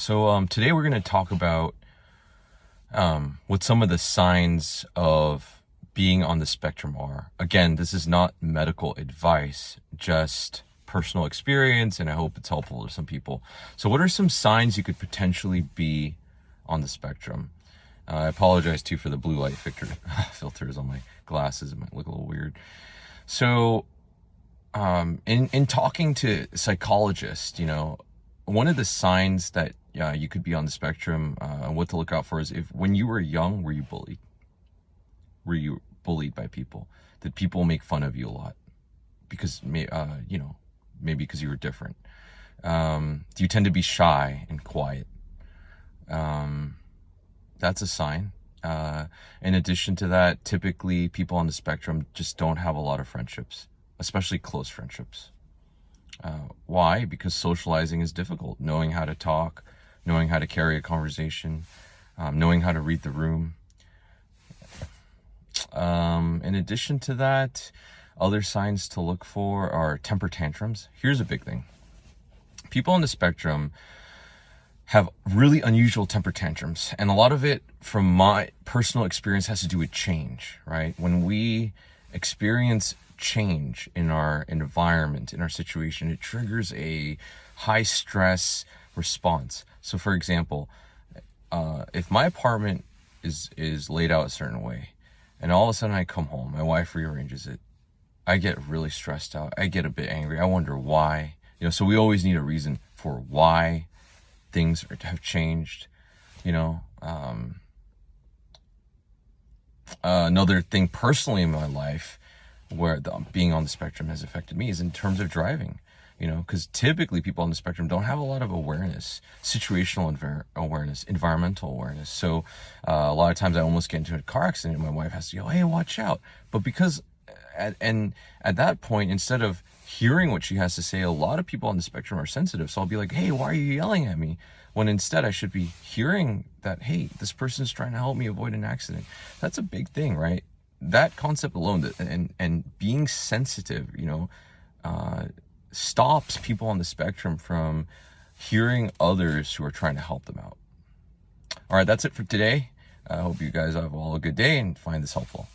Today we're going to talk about what some of the signs of being on the spectrum are. Again, this is not medical advice, just personal experience, and I hope it's helpful to some people. So what are some signs you could potentially be on the spectrum? I apologize too for the blue light filters on my glasses. It might look a little weird. So in talking to psychologists, one of the signs that you could be on the spectrum, what to look out for is when you were young, were you bullied? Were you bullied by people? Did people make fun of you a lot? Because, maybe because you were different. Do you tend to be shy and quiet? That's a sign. In addition to that, typically people on the spectrum just don't have a lot of friendships, especially close friendships. Why? Because socializing is difficult. Knowing how to talk, knowing how to carry a conversation, knowing how to read the room. In addition to that, other signs to look for are temper tantrums. Here's a big thing. People on the spectrum have really unusual temper tantrums, and a lot of it, from my personal experience, has to do with change, right? When we experience change in our environment, in our situation, it triggers a high stress response. So for example, if my apartment is laid out a certain way, and all of a sudden I come home, my wife rearranges it, I get really stressed out. I get a bit angry. I wonder why. So we always need a reason for why things have changed. Another thing personally in my life where being on the spectrum has affected me is in terms of driving. Because typically people on the spectrum don't have a lot of awareness, situational awareness, environmental awareness. So a lot of times I almost get into a car accident and my wife has to go, hey, watch out. But because at that point, instead of hearing what she has to say, a lot of people on the spectrum are sensitive. So I'll be like, hey, why are you yelling at me? When instead I should be hearing that, hey, this person's trying to help me avoid an accident. That's a big thing, right? That concept alone, and being sensitive, stops people on the spectrum from hearing others who are trying to help them out. All right, that's it for today. I hope you guys have all a good day and find this helpful.